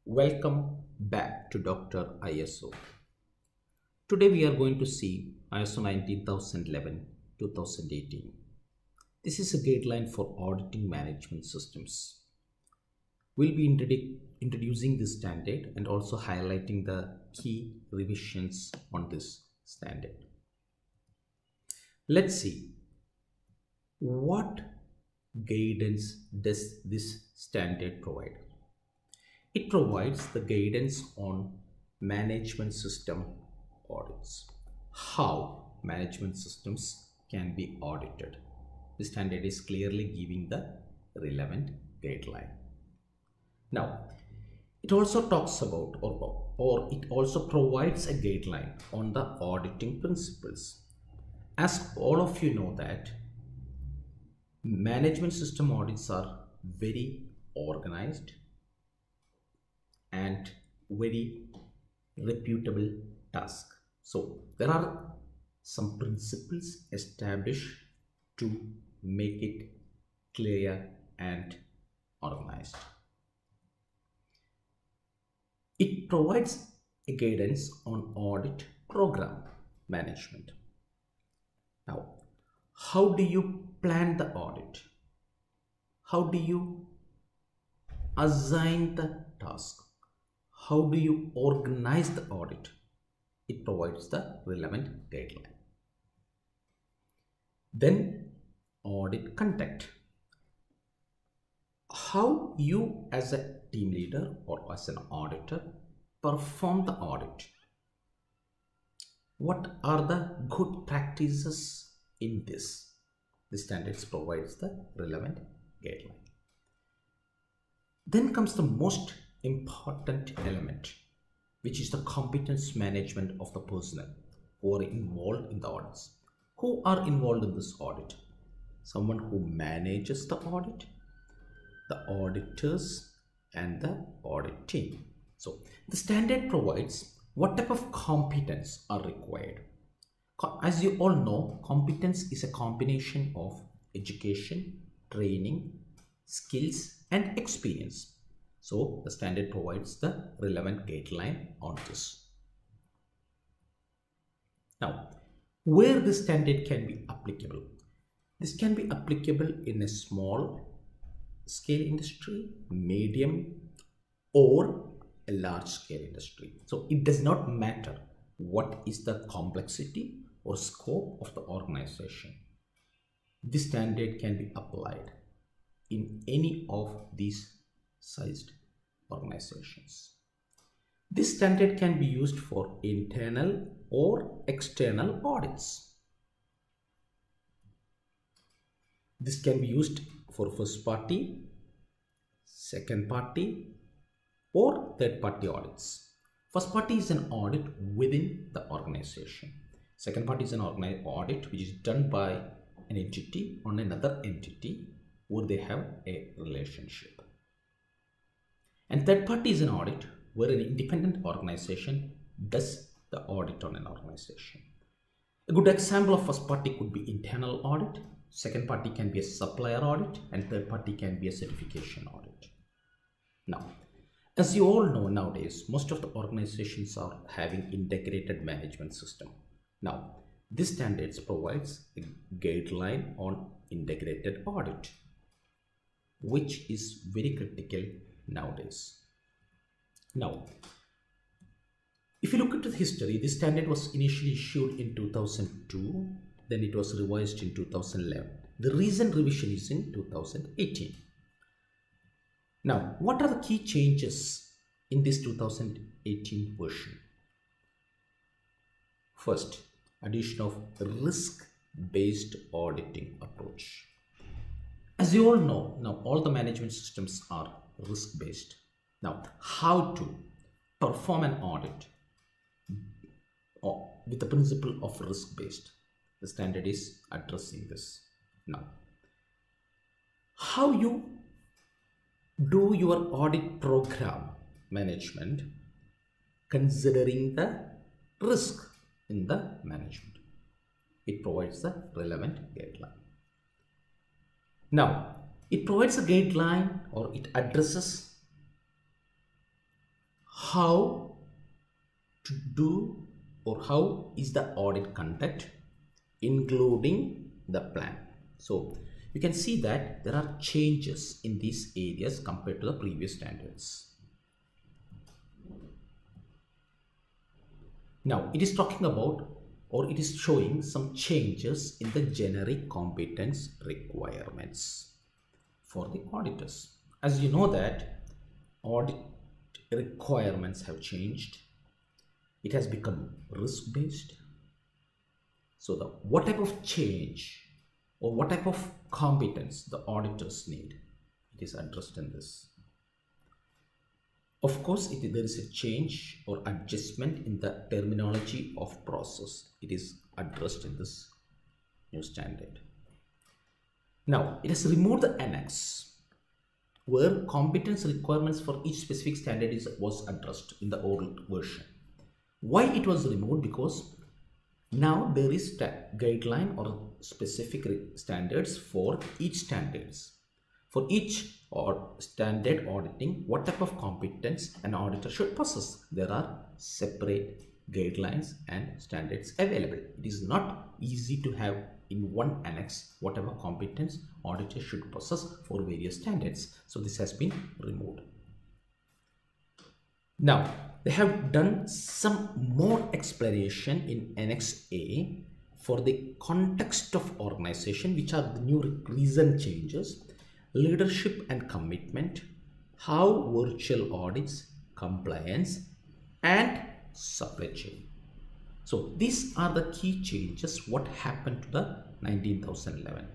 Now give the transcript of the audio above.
Welcome back to Dr. ISO. Today we are going to see ISO 19011-2018. This is a guideline for auditing management systems. We'll be introducing this standard and also highlighting the key revisions on this standard. Let's see what guidance does this standard provide. It provides the guidance on management system audits, how management systems can be audited. The standard is clearly giving the relevant guideline. Now, it also talks about or it also provides a guideline on the auditing principles. As all of you know that management system audits are very organized and very reputable task. So there are some principles established to make it clear and organized. It provides a guidance on audit program management. Now, how do you plan the audit? How do you assign the task? How do you organize the audit? It provides the relevant guideline. Then audit conduct. How you as a team leader or as an auditor perform the audit. What are the good practices in this? The standards provides the relevant guideline. Then comes the most important element, which is the competence management of the personnel who are involved in the audits. Who are involved in this audit? Someone who manages the audit, the auditors, and the audit team. So the standard provides what type of competence are required. As you all know, competence is a combination of education, training, skills, and experience. So the standard provides the relevant guideline on this. Now, where this standard can be applicable? This can be applicable in a small scale industry, medium, or a large scale industry. So it does not matter what is the complexity or scope of the organization. This standard can be applied in any of these sized organizations. This standard can be used for internal or external audits. This can be used for first party, second party, or third party audits. First party is an audit within the organization. Second party is an audit which is done by an entity on another entity where they have a relationship. And third party is an audit where an independent organization does the audit on an organization. A good example of first party could be internal audit, second party can be a supplier audit, and third party can be a certification audit. Now, as you all know nowadays, most of the organizations are having integrated management system. Now, this standards provides a guideline on integrated audit, which is very critical nowadays. Now, if you look into the history, this standard was initially issued in 2002, then it was revised in 2011. The recent revision is in 2018. Now, what are the key changes in this 2018 version? First, addition of risk-based auditing approach. As you all know, now all the management systems are risk-based. Now, how to perform an audit with the principle of risk-based? The standard is addressing this. Now, how you do your audit program management considering the risk in the management? It provides the relevant guideline. Now, it provides a guideline or it addresses how to do or how is the audit conduct, including the plan. So you can see that there are changes in these areas compared to the previous standards. Now it is talking about, or it is showing some changes in the generic competence requirements for the auditors. As you know that audit requirements have changed. It has become risk-based. So what type of change or what type of competence the auditors need, it is addressed in this. Of course, there is a change or adjustment in the terminology of process. It is addressed in this new standard. Now, it has removed the annex where competence requirements for each specific standard was addressed in the old version. Why it was removed? Because now there is guideline or specific standards for each standards. For each standard auditing, what type of competence an auditor should possess. There are separate guidelines and standards available. It is not easy to have in one annex whatever competence auditor should possess for various standards. So this has been removed. Now they have done some more explanation in Annex A for the context of organization, which are the new recent changes, leadership and commitment, how virtual audits, compliance, and supply chain. So these are the key changes what happened to the 19011.